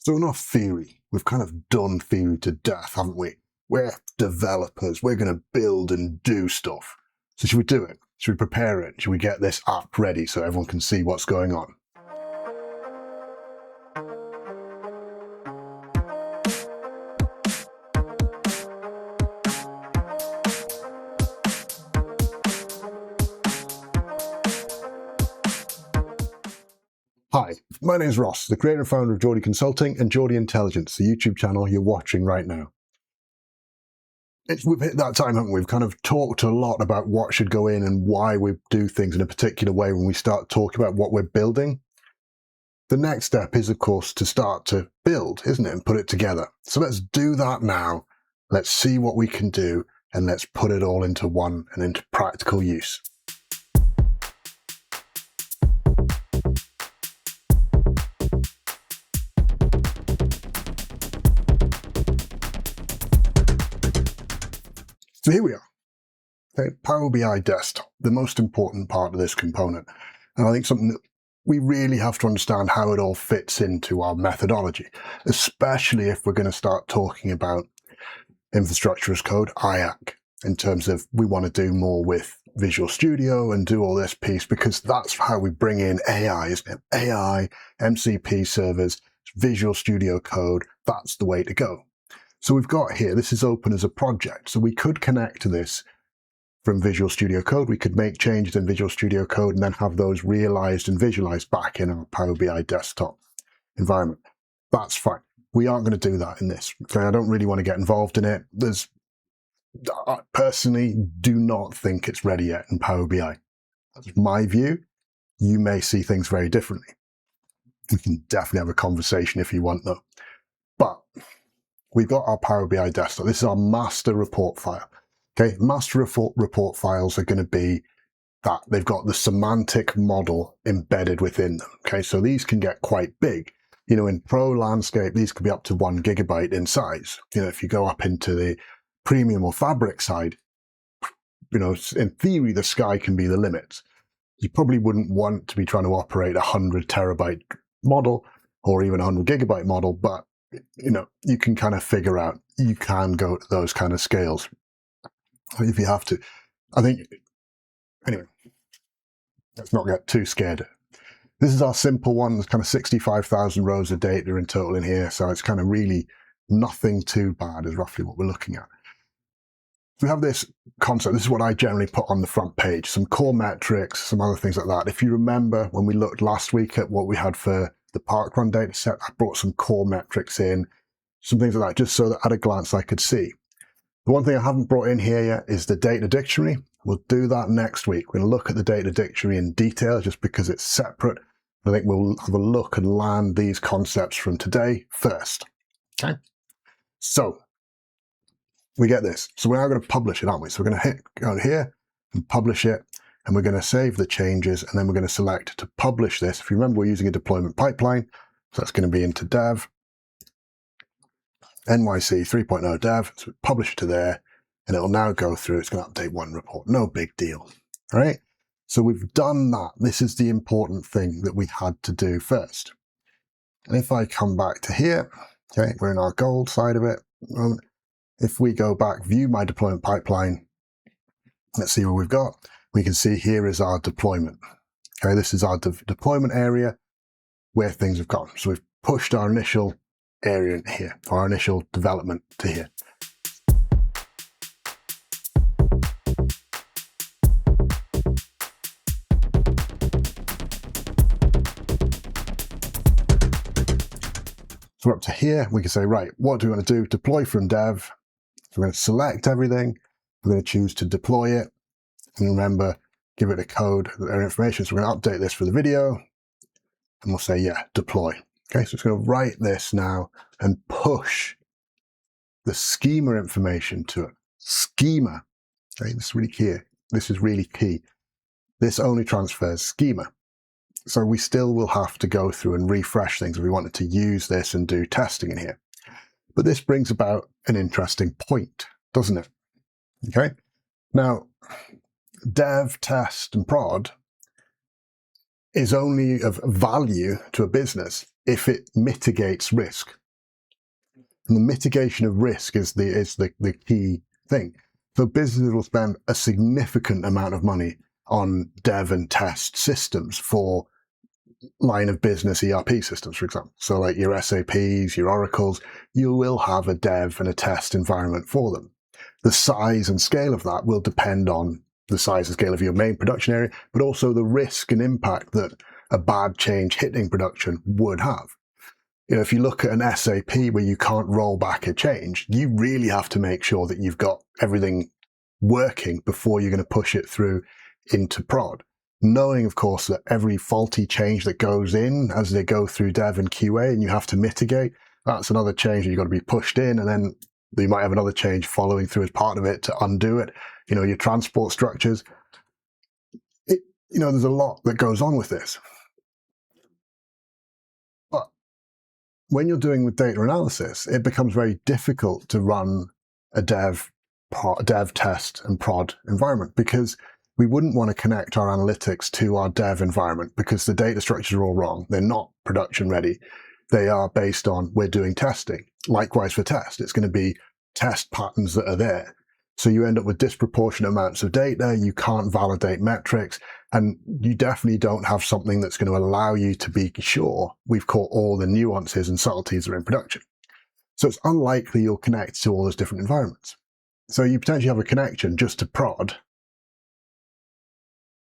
So enough theory. We've kind of done theory to death, haven't we? We're developers. We're going to build and do stuff. So should we do it? Should we prepare it? Should we get this app ready so everyone can see what's going on? Hi, my name is Ross, the creator and founder of Geordie Consulting and Geordie Intelligence, the YouTube channel you're watching right now. We've hit that time, haven't we? We've kind of talked a lot about what should go in and why we do things in a particular way when we start talking about what we're building. The next step is, of course, to start to build, isn't it, and put it together. So let's do that now. Let's see what we can do, and let's put it all into one and into practical use. So here we are, okay, Power BI Desktop, the most important part of this component. And I think something that we really have to understand how it all fits into our methodology, especially if we're going to start talking about infrastructure as code, IAC, in terms of we want to do more with Visual Studio and do all this piece, because that's how we bring in AI, isn't it? AI, MCP servers, Visual Studio Code, that's the way to go. So we've got here, this is open as a project. So we could connect to this from Visual Studio Code. We could make changes in Visual Studio Code and then have those realized and visualized back in our Power BI desktop environment. That's fine. We aren't going to do that in this. Okay, I don't really want to get involved in it. I personally do not think it's ready yet in Power BI. That's my view. You may see things very differently. We can definitely have a conversation if you want, though. But we've got our Power BI desktop. This is our master report file. Okay, master report files are going to be that they've got the semantic model embedded within them. Okay, so these can get quite big. You know, in Pro Landscape, these could be up to 1 gigabyte in size. You know, if you go up into the premium or fabric side, you know, in theory, the sky can be the limit. You probably wouldn't want to be trying to operate a 100 terabyte model or even a 100 gigabyte model, but you know, you can kind of figure out, you can go to those kind of scales if you have to. I think, anyway, let's not get too scared. This is our simple one. There's kind of 65,000 rows of data in total in here. So it's kind of really nothing too bad is roughly what we're looking at. We have this concept. This is what I generally put on the front page, some core metrics, some other things like that. If you remember when we looked last week at what we had for the parkrun data set, I brought some core metrics in, some things like that, just so that at a glance I could see. The one thing I haven't brought in here yet is the data dictionary. We'll do that next week. We're going to look at the data dictionary in detail just because it's separate. I think we'll have a look and land these concepts from today first. Okay. So we get this. So we're now going to publish it, aren't we? So we're going to go here and publish it. And we're going to save the changes, and then we're going to select to publish this. If you remember, we're using a deployment pipeline, so that's going to be into dev, NYC 3.0 dev, so we publish it to there, and it'll now go through, it's going to update one report, no big deal, all right? So we've done that. This is the important thing that we had to do first. And if I come back to here, okay, we're in our gold side of it. If we go back, view my deployment pipeline, let's see what we've got. We can see here is our deployment. Okay, this is our deployment area where things have gone. So we've pushed our initial area in here, or our initial development to here. So we're up to here. We can say, right, what do we want to do? Deploy from dev. So we're going to select everything. We're going to choose to deploy it. And remember, give it a code or information. So we're going to update this for the video. And we'll say, yeah, deploy. Okay, so it's going to write this now and push the schema information to it. Schema. Okay, this is really key. This is really key. This only transfers schema. So we still will have to go through and refresh things if we wanted to use this and do testing in here. But this brings about an interesting point, doesn't it? Okay, now, dev, test, and prod is only of value to a business if it mitigates risk. And the mitigation of risk is the key thing. So businesses will spend a significant amount of money on dev and test systems for line of business ERP systems, for example. So like your SAPs, your Oracles, you will have a dev and a test environment for them. The size and scale of that will depend on the size and scale of your main production area, but also the risk and impact that a bad change hitting production would have. You know, if you look at an SAP where you can't roll back a change, you really have to make sure that you've got everything working before you're going to push it through into prod. Knowing, of course, that every faulty change that goes in as they go through dev and QA and you have to mitigate, that's another change that you've got to be pushed in, and then you might have another change following through as part of it to undo it. You know, your transport structures. There's a lot that goes on with this. But when you're doing with data analysis, it becomes very difficult to run a dev test and prod environment, because we wouldn't want to connect our analytics to our dev environment because the data structures are all wrong. They're not production ready. They are based on we're doing testing. Likewise for test, it's going to be test patterns that are there. So you end up with disproportionate amounts of data. You can't validate metrics, and you definitely don't have something that's going to allow you to be sure we've caught all the nuances and subtleties that are in production. So it's unlikely you'll connect to all those different environments. So you potentially have a connection just to prod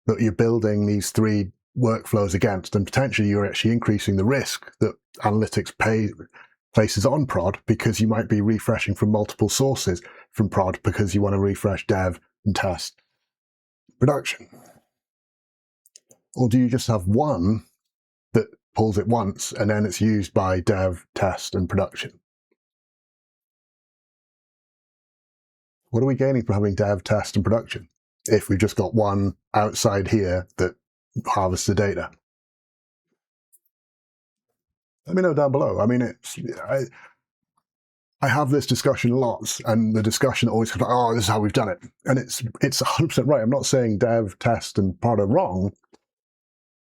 that you're building these three workflows against, and potentially you're actually increasing the risk that analytics places on prod, because you might be refreshing from multiple sources from prod because you want to refresh dev and test production. Or do you just have one that pulls it once and then it's used by dev, test, and production? What are we gaining from having dev, test, and production if we've just got one outside here that harvests the data? Let me know down below. I mean, I have this discussion lots, and the discussion always comes like, oh, this is how we've done it. And it's 100% right. I'm not saying dev, test, and prod are wrong,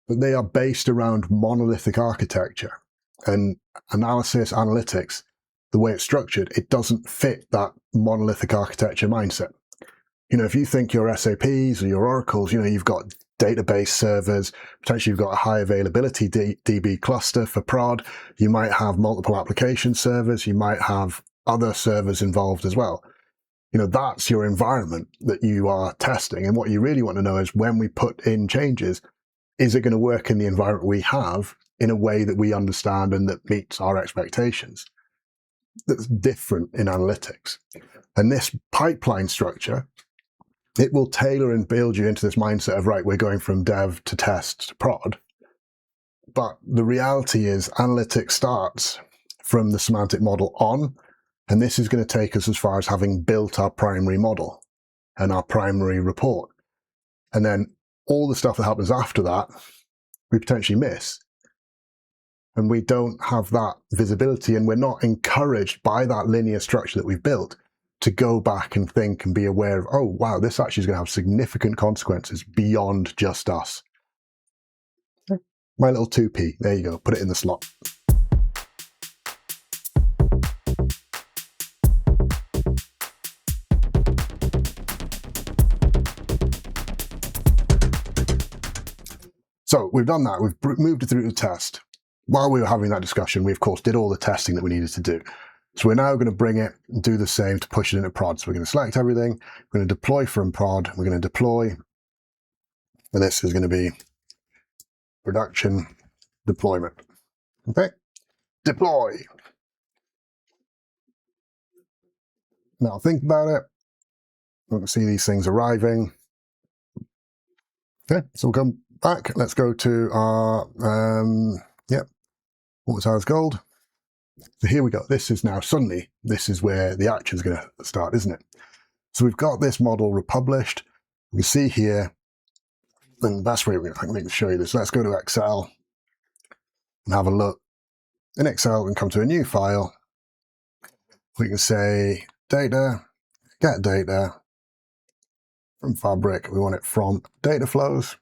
but they are based around monolithic architecture. And analysis, analytics, the way it's structured, it doesn't fit that monolithic architecture mindset. You know, if you think your SAPs or your Oracles, you've got database servers, potentially you've got a high availability DB cluster for prod, you might have multiple application servers, you might have other servers involved as well. That's your environment that you are testing. And what you really want to know is, when we put in changes, is it going to work in the environment we have in a way that we understand and that meets our expectations? That's different in analytics. And this pipeline structure, it will tailor and build you into this mindset of, right, we're going from dev to test to prod. But the reality is analytics starts from the semantic model on, and this is going to take us as far as having built our primary model and our primary report. And then all the stuff that happens after that, we potentially miss. And we don't have that visibility, and we're not encouraged by that linear structure that we've built to go back and think and be aware of, oh, wow, this actually is going to have significant consequences beyond just us. My little 2p, there you go, put it in the slot. So we've done that, we've moved it through to test. While we were having that discussion, we of course did all the testing that we needed to do. So we're now going to bring it and do the same to push it into prod. So we're going to select everything, we're going to deploy from prod, we're going to deploy, and this is going to be production deployment. Okay, deploy. Now think about it. We can see these things arriving. Okay, so we'll come back. Let's go to our, what was ours, gold? So here we go. This is now suddenly, this is where the action is going to start, isn't it? So we've got this model republished. We can see here, and the best way I can show you this, let's go to Excel and have a look. In Excel, we can come to a new file. We can say data, get data from Fabric. We want it from data flows,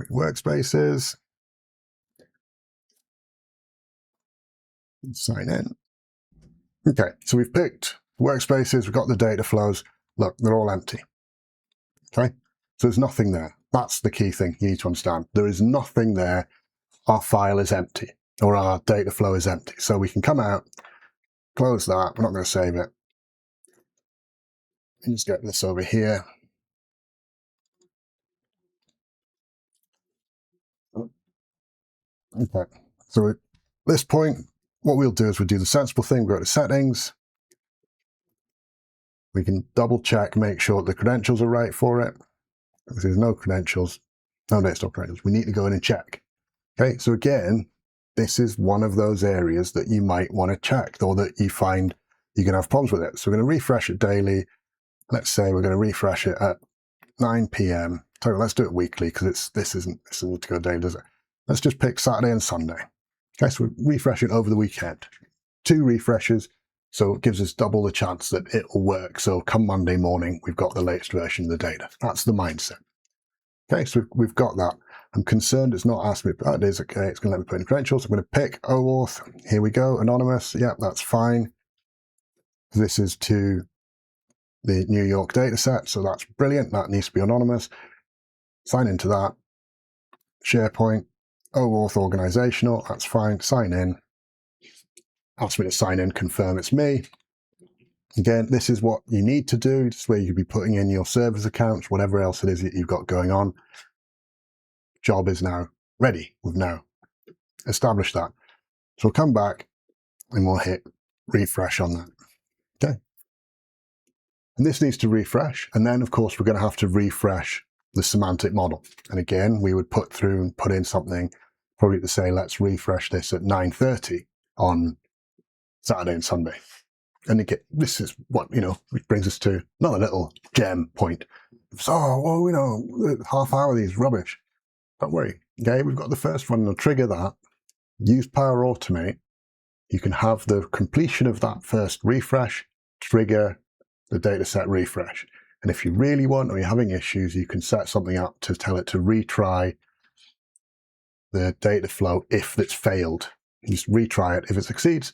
workspaces, Sign in. Okay, so we've picked workspaces, we've got the data flows. Look, they're all empty. Okay, so there's nothing there. That's the key thing you need to understand. There is nothing there. Our file is empty, or our data flow is empty. So we can come out, close that. We're not going to save it. And just get this over here. Okay, so at this point, what we'll do is we'll do the sensible thing. We'll go to settings. We can double check, make sure the credentials are right for it. If there's no credentials, no desktop credentials, we need to go in and check. Okay, so again, this is one of those areas that you might want to check, or that you find you're going to have problems with it. So we're going to refresh it daily. Let's say we're going to refresh it at 9 p.m. So let's do it weekly, because this isn't to go daily, does it? Let's just pick Saturday and Sunday. Okay, so we refresh it over the weekend. 2 refreshes, so it gives us double the chance that it will work. So come Monday morning, we've got the latest version of the data. That's the mindset. Okay, so we've got that. I'm concerned it's not asking me, but it is okay. It's going to let me put in credentials. I'm going to pick OAuth. Here we go, anonymous. Yeah, that's fine. This is to the New York data set, so that's brilliant. That needs to be anonymous. Sign into that. SharePoint, OAuth organizational, that's fine. Sign in. Ask me to sign in, confirm it's me. Again, this is what you need to do. This is where you'll be putting in your servers accounts, whatever else it is that you've got going on. Job is now ready. We've now established that. So we'll come back and we'll hit refresh on that. Okay. And this needs to refresh. And then, of course, we're going to have to refresh the semantic model. And again, we would put in something probably to say, let's refresh this at 9:30 on Saturday and Sunday. And again, this is what, which brings us to another little gem point. So, half hour of these rubbish. Don't worry. Okay, we've got the first one. We'll trigger that. Use Power Automate. You can have the completion of that first refresh trigger the dataset refresh. And if you really want, or you're having issues, you can set something up to tell it to retry the data flow if it's failed. You just retry it. If it succeeds,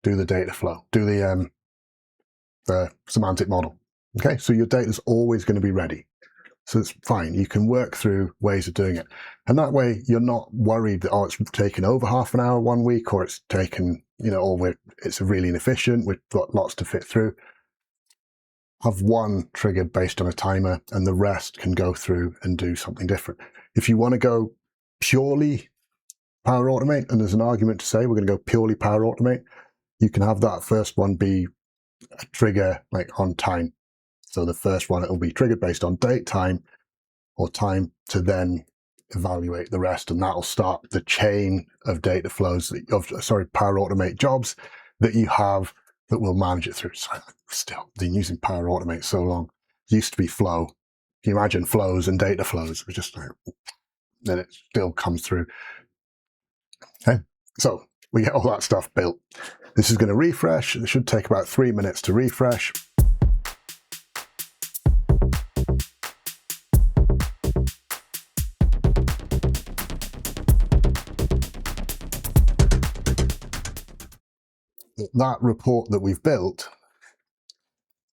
do the data flow, do the semantic model. Okay, so your data is always going to be ready. So it's fine. You can work through ways of doing it. And that way you're not worried that, it's taken over half an hour one week, or it's taken, or it's really inefficient. We've got lots to fit through. Have one triggered based on a timer, and the rest can go through and do something different. If you want to go purely Power Automate, and there's an argument to say we're going to go purely Power Automate, you can have that first one be a trigger like on time. So the first one, it will be triggered based on date, time, or time to then evaluate the rest, and that'll start the chain of data flows Power Automate jobs that you have that will manage it through. So still been using Power Automate so long. It used to be flow. Can you imagine flows and data flows? It was just like, then it still comes through. Okay, so we get all that stuff built. This is going to refresh. It should take about 3 minutes to refresh. That report that we've built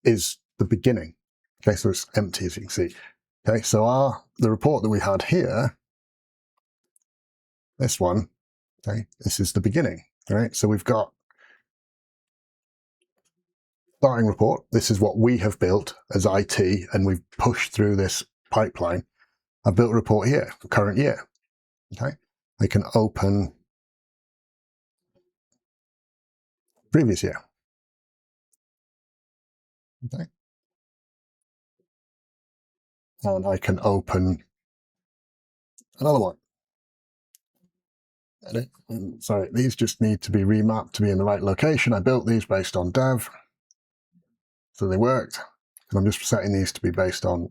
is the beginning. Okay, so it's empty, as you can see. Okay, so the report that we had here, this one, okay, this is the beginning. All right, so we've got starting report. This is what we have built as IT, and we've pushed through this pipeline. I've built a report here for current year. Okay, I can open previous year. Okay, and I can open another one. Edit. Sorry, these just need to be remapped to be in the right location. I built these based on dev, so they worked. And I'm just setting these to be based on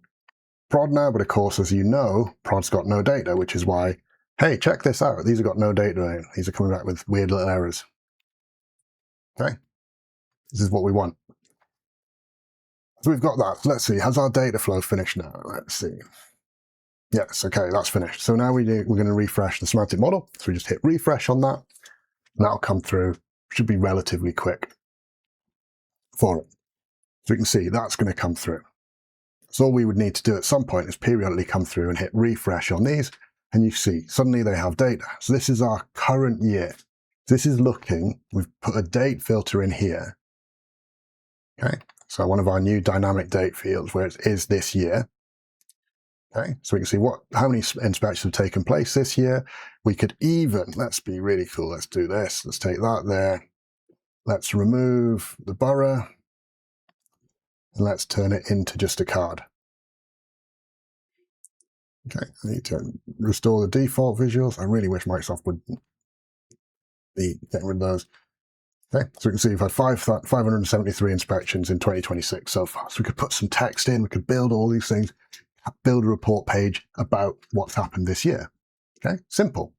prod now, but of course, as you know, prod's got no data, which is why, hey, check this out. These have got no data in. These are coming back with weird little errors. Okay, this is what we want. So we've got that. Let's see, has our data flow finished now? Let's see. Yes, okay, that's finished. So now we're going to refresh the semantic model. So we just hit refresh on that, and that'll come through should be relatively quick for it. So you can see that's going to come through. So all we would need to do at some point is periodically come through and hit refresh on these, and you see suddenly they have data. So this is our current year. This is looking, we've put a date filter in here. Okay, so one of our new dynamic date fields where it is this year. Okay, so we can see how many inspections have taken place this year. We could even, let's be really cool, let's do this. Let's take that there. Let's remove the borough and let's turn it into just a card. Okay, I need to restore the default visuals. I really wish Microsoft would be getting rid of those. Okay, so we can see we've had 573 inspections in 2026 so far. So we could put some text in, we could build all these things, build a report page about what's happened this year. Okay, simple.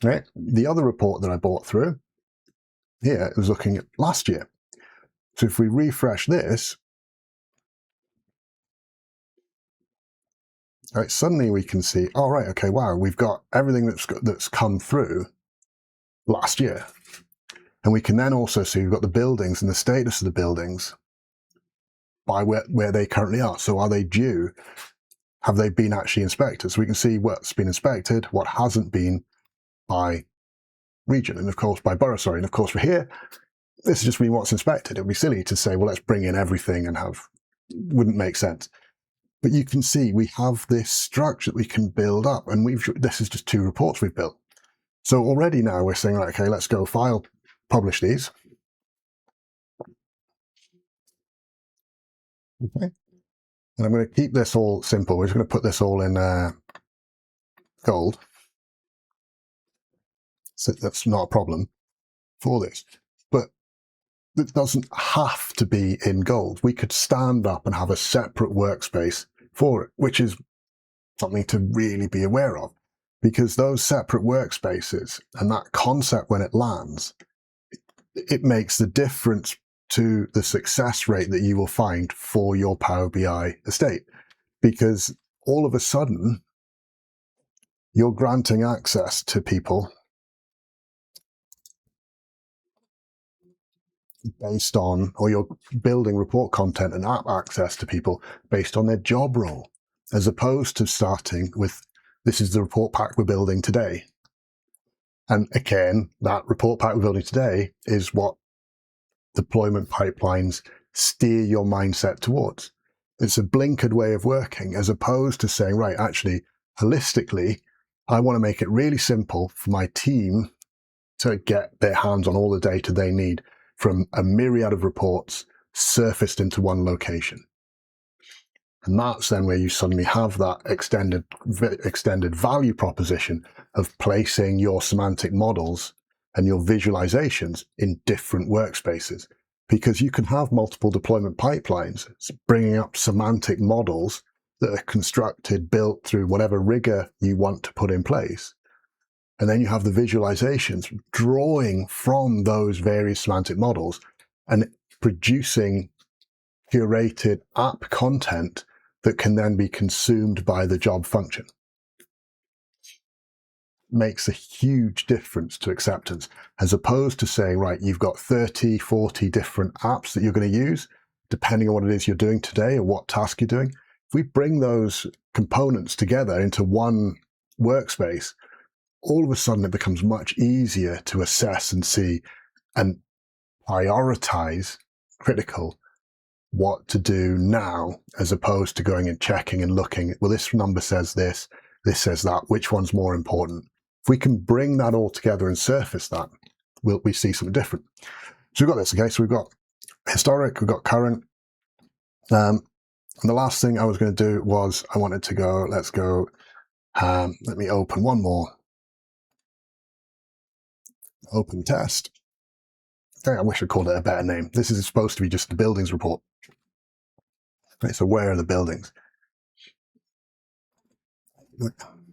Right. The other report that I bought through here was looking at last year. So if we refresh this, right, suddenly we can see, oh, right, okay, wow, we've got everything that's come through last year. And we can then also see we've got the buildings and the status of the buildings by where they currently are. So are they due? Have they been actually inspected? So we can see what's been inspected, what hasn't been by region, and of course by borough, sorry. And of course for here, this is just really what's inspected. It would be silly to say, well, let's bring in everything and wouldn't make sense. But you can see we have this structure that we can build up, and this is just 2 reports we've built. So already now we're saying, right, okay, let's go file, publish these. Okay. And I'm going to keep this all simple. We're just going to put this all in gold. So that's not a problem for this. But it doesn't have to be in gold. We could stand up and have a separate workspace for it, which is something to really be aware of, because those separate workspaces and that concept, when it lands, it makes the difference to the success rate that you will find for your Power BI estate, because all of a sudden you're granting access to people based on, or you're building report content and app access to people based on their job role, as opposed to starting with, this is the report pack we're building today. And again, that report pack we're building today is what deployment pipelines steer your mindset towards. It's a blinkered way of working, as opposed to saying, right, actually, holistically, I want to make it really simple for my team to get their hands on all the data they need from a myriad of reports surfaced into one location. And that's then where you suddenly have that extended value proposition of placing your semantic models and your visualizations in different workspaces, because you can have multiple deployment pipelines bringing up semantic models that are constructed, built through whatever rigor you want to put in place. And then you have the visualizations drawing from those various semantic models and producing curated app content that can then be consumed by the job function. Makes a huge difference to acceptance, as opposed to saying, right, you've got 30, 40 different apps that you're going to use, depending on what it is you're doing today or what task you're doing. If we bring those components together into one workspace, all of a sudden it becomes much easier to assess and see and prioritize critical what to do now, as opposed to going and checking and looking, well, this number says this says that, which one's more important? If we can bring that all together and surface that, we see something different. So we've got this, okay? So we've got historic, we've got current. And the last thing I was going to do was I wanted to go, let's go, let me open one more. Open test. Okay, I wish I called it a better name. This is supposed to be just the buildings report. Okay, so where are the buildings?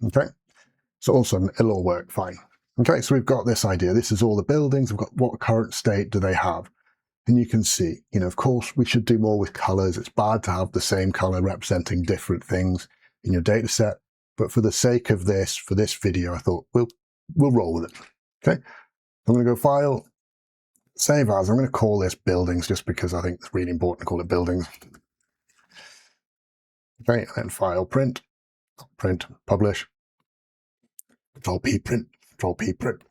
Okay, so also it'll all work fine. Okay, so we've got this idea. This is all the buildings. We've got what current state do they have? And you can see, of course, we should do more with colors. It's bad to have the same color representing different things in your data set. But for the sake of this, for this video, I thought we'll roll with it. Okay, I'm going to go File, Save as. I'm going to call this buildings just because I think it's really important to call it buildings. Okay, and then file print, publish, Control P print, Control P print.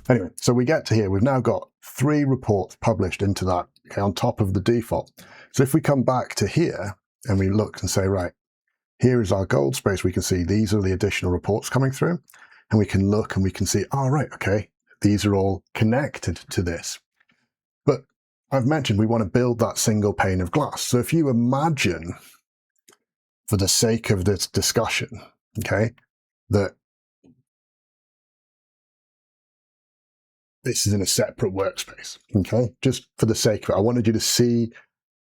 Anyway, so we get to here. We've now got 3 reports published into that, okay, on top of the default. So if we come back to here and we look and say, right, here is our gold space, we can see these are the additional reports coming through. And we can look and we can see, oh, right, okay, these are all connected to this. But I've mentioned we want to build that single pane of glass. So if you imagine, for the sake of this discussion, okay, that this is in a separate workspace, okay? Just for the sake of it, I wanted you to see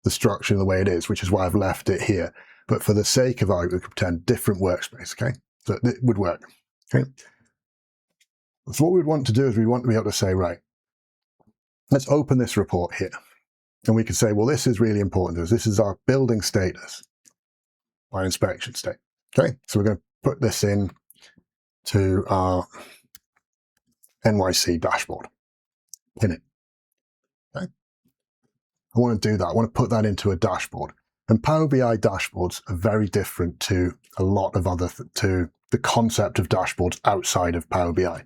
the structure the way it is, which is why I've left it here. But for the sake of argument, we could pretend different workspace, okay? So it would work, okay? So what we'd want to do is we want to be able to say, right, let's open this report here. And we can say, well, this is really important to us. This is our building status, our inspection state, okay? So we're going to put this in to our NYC dashboard, pin it, okay? I want to do that. I want to put that into a dashboard. And Power BI dashboards are very different to a lot of other, to the concept of dashboards outside of Power BI.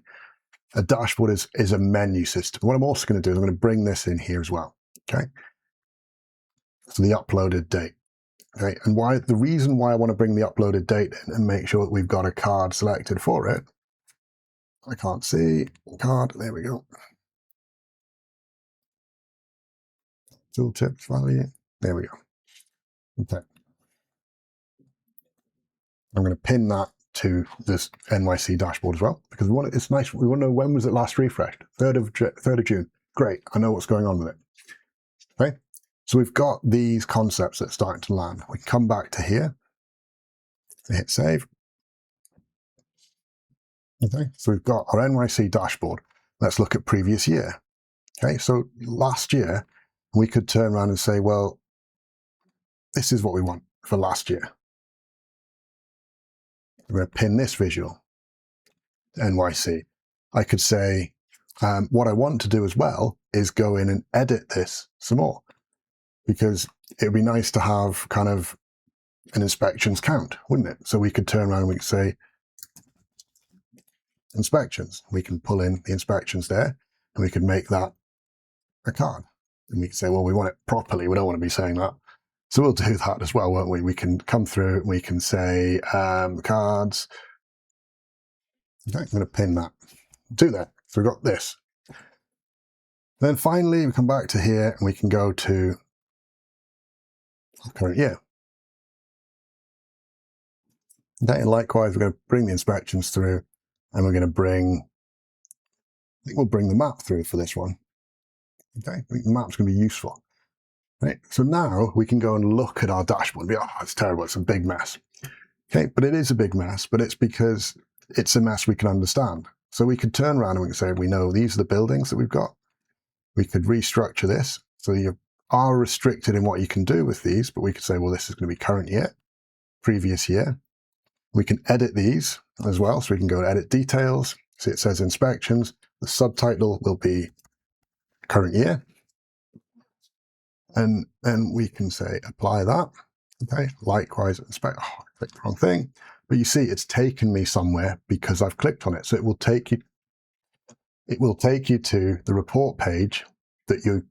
A dashboard is a menu system. What I'm also going to do is I'm going to bring this in here as well, okay? So the uploaded date, okay? And the reason why I want to bring the uploaded date in and make sure that we've got a card selected for it, I can't see, card, there we go. Tooltips value, there we go. Okay. I'm going to pin that to this NYC dashboard as well, because we want it, it's nice. We want to know when was it last refreshed? 3rd of June. Great. I know what's going on with it. Okay. So we've got these concepts that are starting to land. We can come back to here, hit save. Okay. So we've got our NYC dashboard. Let's look at previous year. Okay. So last year, we could turn around and say, well, this is what we want for last year. I'm going to pin this visual, NYC. I could say, what I want to do as well is go in and edit this some more, because it would be nice to have kind of an inspections count, wouldn't it? So we could turn around and we could say inspections. We can pull in the inspections there and we could make that a card. And we can say, well, we want it properly. We don't want to be saying that. So we'll do that as well, won't we? We can come through and we can say cards. Okay, I'm going to pin that. Do that. So we've got this. Then finally, we come back to here and we can go to our current year. Okay, and likewise, we're going to bring the inspections through and we're going to bring, I think we'll bring the map through for this one. Okay, I think the map's going to be useful. Right, so now we can go and look at our dashboard and be, oh, it's terrible, it's a big mess. Okay, but it is a big mess, but it's because it's a mess we can understand. So we could turn around and we can say, we know these are the buildings that we've got. We could restructure this. So you are restricted in what you can do with these, but we could say, well, this is going to be current year, previous year. We can edit these as well. So we can go and edit details. See, it says inspections. The subtitle will be current year. And then we can say, apply that. Okay, likewise, inspect, oh, I clicked the wrong thing. But you see, it's taken me somewhere because I've clicked on it. So it will take you to the report page that you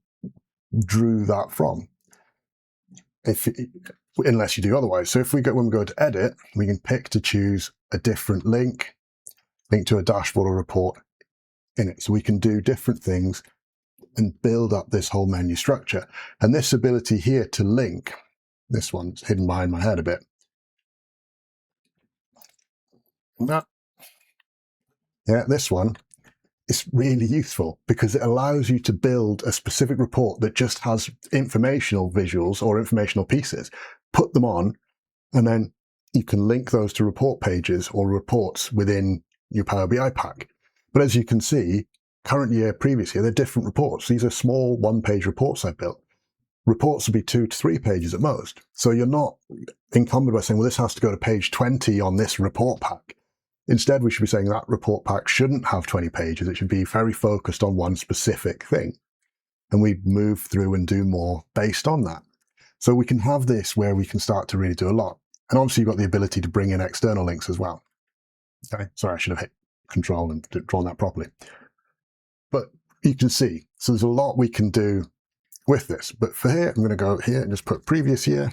drew that from. Unless you do otherwise. So if when we go to edit, we can pick to choose a different link to a dashboard or report in it. So we can do different things and build up this whole menu structure. And this ability here to link, this one's hidden behind my head a bit. Yeah, this one is really useful because it allows you to build a specific report that just has informational visuals or informational pieces, put them on, and then you can link those to report pages or reports within your Power BI pack. But as you can see, current year, previous year, they're different reports. These are small one-page reports I built. reports will be 2 to 3 pages at most. So you're not encumbered by saying, well, this has to go to page 20 on this report pack. Instead, we should be saying that report pack shouldn't have 20 pages. It should be very focused on one specific thing. And we move through and do more based on that. So we can have this where we can start to really do a lot. And obviously you've got the ability to bring in external links as well. Okay, sorry, I should have hit Control and drawn that properly. But you can see, so there's a lot we can do with this. But for here, I'm going to go here and just put previous year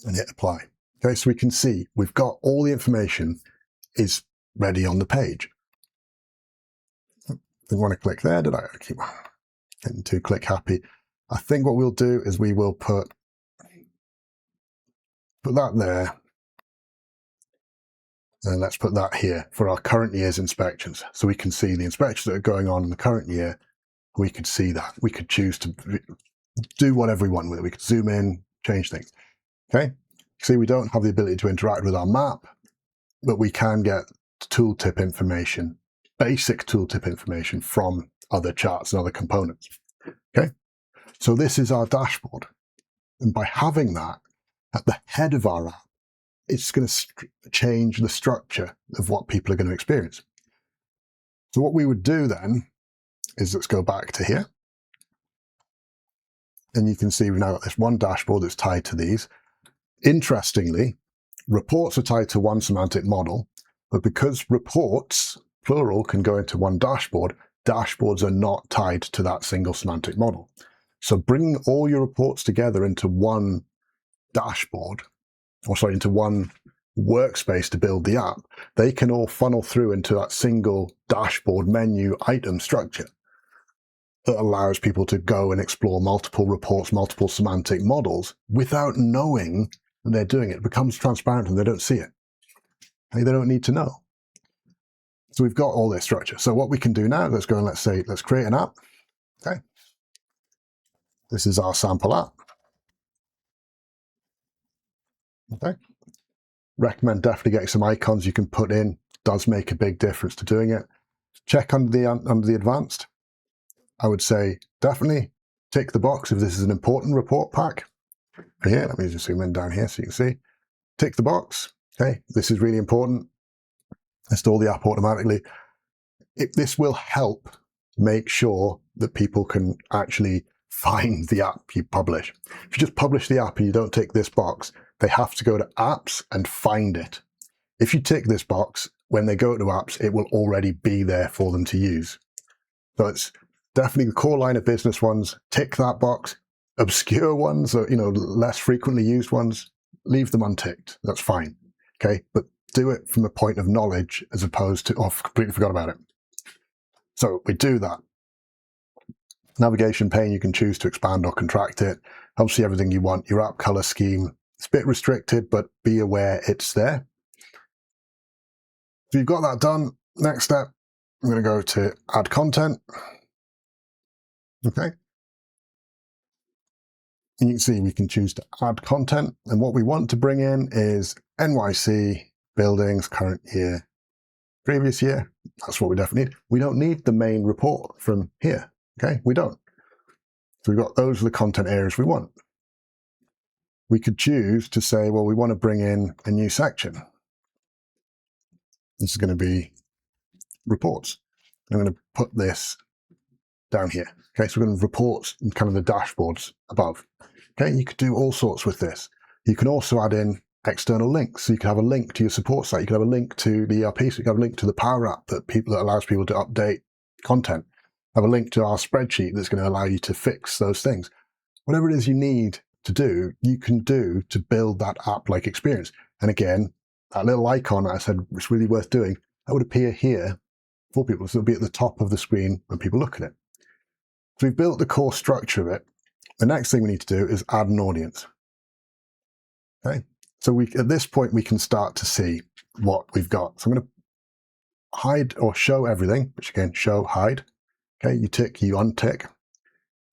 and hit apply. Okay, so we can see we've got all the information is ready on the page. Didn't want to click there, did I? I keep getting too click happy. I think what we'll do is we will put that there. And let's put that here for our current year's inspections. So we can see the inspections that are going on in the current year. We could see that. We could choose to do whatever we want with it. We could zoom in, change things. Okay. See, we don't have the ability to interact with our map, but we can get tooltip information, basic tooltip information from other charts and other components. Okay. So this is our dashboard. And by having that at the head of our app, it's going to change the structure of what people are going to experience. So what we would do then is, let's go back to here. And you can see we've now got this one dashboard that's tied to these. Interestingly, reports are tied to one semantic model, but because reports, plural, can go into one dashboard, dashboards are not tied to that single semantic model. So bringing all your reports together into one dashboard, into one workspace to build the app, they can all funnel through into that single dashboard menu item structure that allows people to go and explore multiple reports, multiple semantic models without knowing that they're doing it. It becomes transparent and they don't see it. They don't need to know. So we've got all this structure. So what we can do now, let's go and let's create an app. Okay. This is our sample app. Okay. Recommend definitely getting some icons you can put in. Does make a big difference to doing it. Check under the advanced. I would say definitely tick the box if this is an important report pack. Here, let me just zoom in down here so you can see. Tick the box. Okay, this is really important. Install the app automatically. This will help make sure that people can actually find the app you publish. If you just publish the app and you don't tick this box, they have to go to apps and find it. If you tick this box, when they go to apps, it will already be there for them to use. So it's definitely the core line of business ones, tick that box. Obscure ones, or less frequently used ones, leave them unticked. That's fine. Okay, but do it from a point of knowledge as opposed to, oh, completely forgot about it. So we do that. Navigation pane, you can choose to expand or contract it. Obviously everything you want. Your app color scheme, it's a bit restricted, but be aware it's there. So you've got that done. Next step, I'm going to go to add content. Okay. And you can see we can choose to add content. And what we want to bring in is NYC, buildings, current year, previous year. That's what we definitely need. We don't need the main report from here. Okay, we don't. So we've got those are the content areas we want. We could choose to say, well, we want to bring in a new section. This is going to be reports. I'm going to put this down here. Okay, so we're going to reports and kind of the dashboards above. Okay, you could do all sorts with this. You can also add in external links. So you can have a link to your support site. You can have a link to the ERP. So you can have a link to the Power App that allows people to update content. Have a link to our spreadsheet that's going to allow you to fix those things. Whatever it is you need to do, you can do to build that app-like experience. And again, that little icon I said it's really worth doing, that would appear here for people. So it'll be at the top of the screen when people look at it. So we've built the core structure of it. The next thing we need to do is add an audience. Okay, so at this point we can start to see what we've got. So I'm going to hide or show everything, which again, show, hide. Okay, you tick, you untick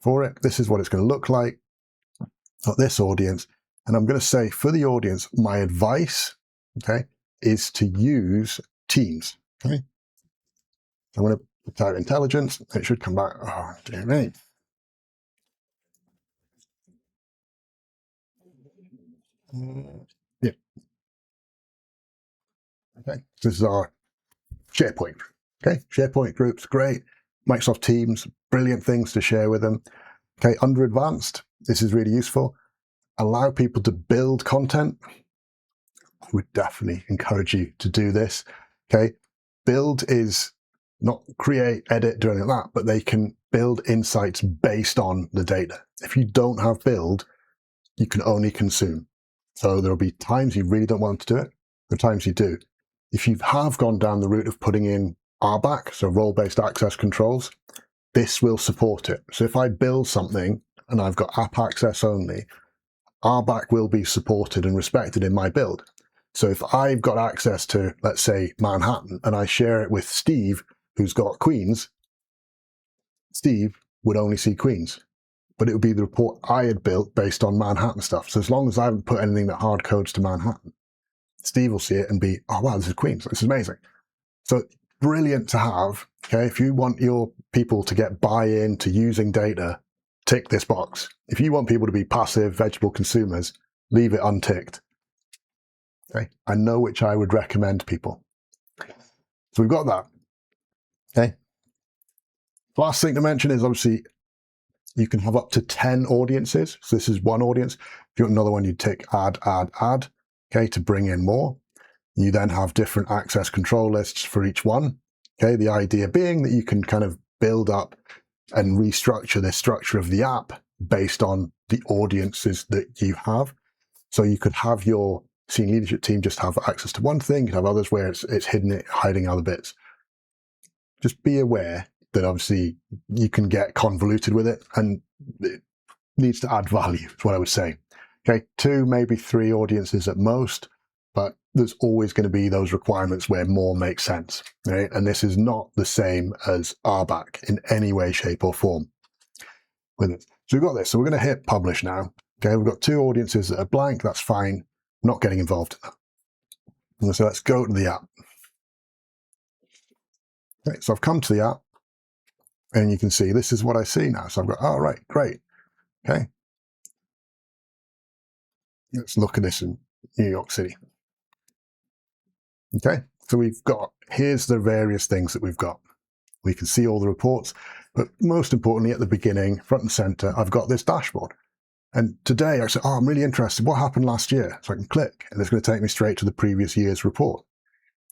for it. This is what it's going to look like. Got this audience, and I'm going to say for the audience, my advice, okay, is to use Teams. Okay, I'm going to type intelligence. It should come back. Oh dear me. Yeah. Okay. This is our SharePoint. Okay. SharePoint groups, great. Microsoft Teams, brilliant things to share with them. Okay. Under advanced, this is really useful. Allow people to build content. I would definitely encourage you to do this. Okay. Build is not create, edit, do anything like that, but they can build insights based on the data. If you don't have build, you can only consume. So there'll be times you really don't want to do it, there are times you do. If you have gone down the route of putting in RBAC, so role-based access controls, this will support it. So if I build something and I've got app access only, RBAC will be supported and respected in my build. So if I've got access to, let's say, Manhattan, and I share it with Steve, who's got Queens, Steve would only see Queens, but it would be the report I had built based on Manhattan stuff. So as long as I haven't put anything that hard codes to Manhattan, Steve will see it and be, oh, wow, this is Queens. This is amazing. So brilliant to have. Okay, if you want your people to get buy-in to using data, tick this box. If you want people to be passive vegetable consumers, leave it unticked. Okay, I know which I would recommend people. So we've got that. Okay. Last thing to mention is obviously you can have up to 10 audiences. So this is one audience. If you want another one, you tick add, okay, to bring in more. You then have different access control lists for each one. Okay, the idea being that you can kind of build up and restructure the structure of the app based on the audiences that you have. So you could have your senior leadership team just have access to one thing, you could have others where it's hiding other bits. Just be aware that obviously you can get convoluted with it and it needs to add value, is what I would say. Okay, 2, maybe 3 audiences at most, but there's always going to be those requirements where more makes sense, right? And this is not the same as RBAC in any way, shape or form with it. So we've got this. So we're going to hit publish now. Okay, we've got 2 audiences that are blank. That's fine. I'm not getting involved in that. So let's go to the app. Okay, so I've come to the app and you can see this is what I see now. So I've got, oh, right, great. Okay. Let's look at this in New York City. Okay, so we've got, here's the various things that we've got. We can see all the reports, but most importantly at the beginning, front and center, I've got this dashboard. And today I say, oh, I'm really interested. What happened last year? So I can click and it's going to take me straight to the previous year's report.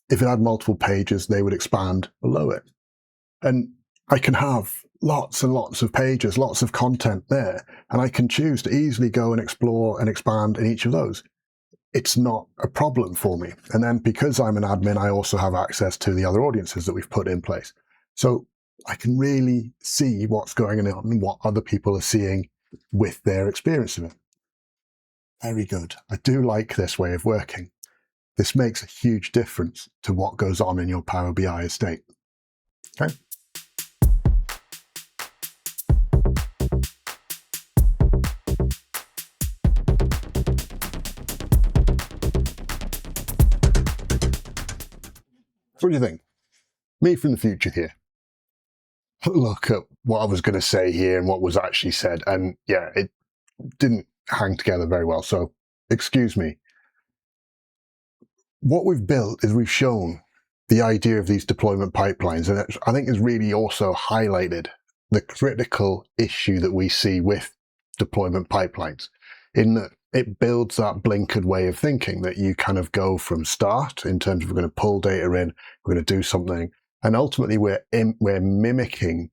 If it had multiple pages, they would expand below it. And I can have lots and lots of pages, lots of content there, and I can choose to easily go and explore and expand in each of those. It's not a problem for me. And then because I'm an admin, I also have access to the other audiences that we've put in place. So I can really see what's going on and what other people are seeing with their experience of it. Very good. I do like this way of working. This makes a huge difference to what goes on in your Power BI estate. Okay. What do you think? Me from the future here. Look at what I was going to say here and what was actually said. And yeah, it didn't hang together very well. So excuse me. What we've built is we've shown the idea of these deployment pipelines. And I think it's really also highlighted the critical issue that we see with deployment pipelines in that it builds that blinkered way of thinking that you kind of go from start in terms of we're going to pull data in, we're going to do something. And ultimately we're mimicking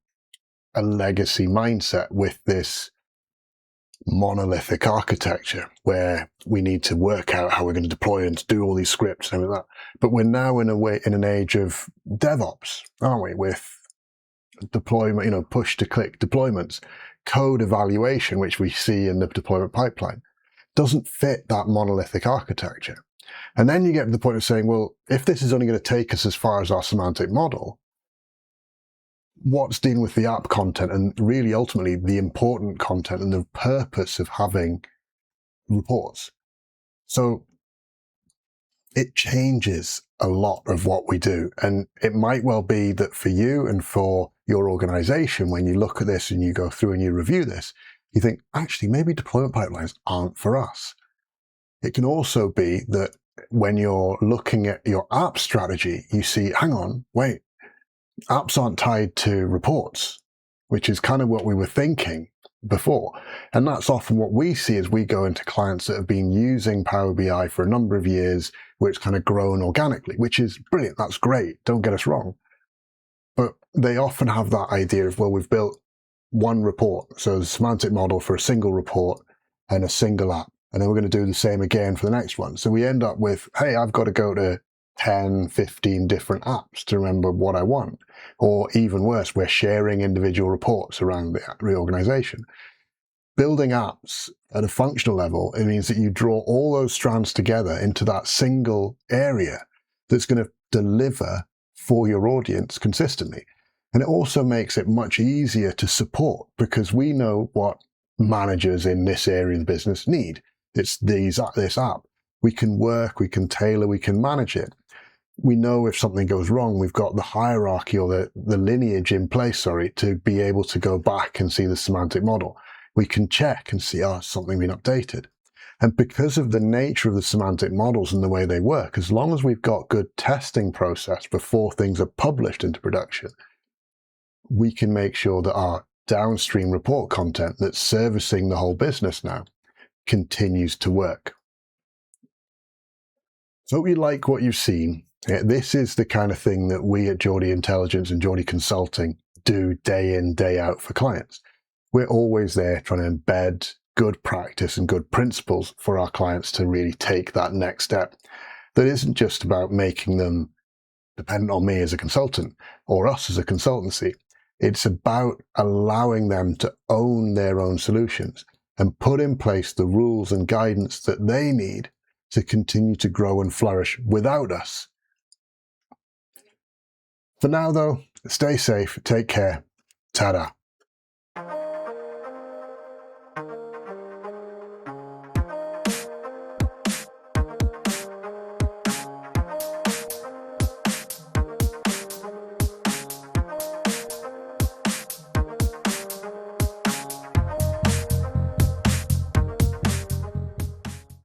a legacy mindset with this monolithic architecture where we need to work out how we're going to deploy and do all these scripts and everything like that. But we're now in an age of DevOps, aren't we? With deployment, push to click deployments, code evaluation, which we see in the deployment pipeline, doesn't fit that monolithic architecture. And then you get to the point of saying, well, if this is only going to take us as far as our semantic model, what's dealing with the app content and really ultimately the important content and the purpose of having reports? So it changes a lot of what we do. And it might well be that for you and for your organization, when you look at this and you go through and you review this, you think, actually, maybe deployment pipelines aren't for us. It can also be that when you're looking at your app strategy, you see, hang on, wait, apps aren't tied to reports, which is kind of what we were thinking before. And that's often what we see as we go into clients that have been using Power BI for a number of years, where it's kind of grown organically, which is brilliant. That's great. Don't get us wrong. But they often have that idea of, well, we've built one report. So the semantic model for a single report and a single app. And then we're going to do the same again for the next one. So we end up with, hey, I've got to go to 10, 15 different apps to remember what I want. Or even worse, we're sharing individual reports around the organization. Building apps at a functional level, it means that you draw all those strands together into that single area that's going to deliver for your audience consistently. And it also makes it much easier to support, because we know what managers in this area of the business need. It's this app. We can work, we can tailor, we can manage it. We know if something goes wrong, we've got the hierarchy or the lineage in place, to be able to go back and see the semantic model. We can check and see, has something been updated? And because of the nature of the semantic models and the way they work, as long as we've got good testing process before things are published into production, we can make sure that our downstream report content that's servicing the whole business now continues to work. So hope you like what you've seen. This is the kind of thing that we at Geordie Intelligence and Geordie Consulting do day in, day out for clients. We're always there trying to embed good practice and good principles for our clients to really take that next step. That isn't just about making them dependent on me as a consultant or us as a consultancy. It's about allowing them to own their own solutions and put in place the rules and guidance that they need to continue to grow and flourish without us. For now, though, stay safe, take care, ta-da.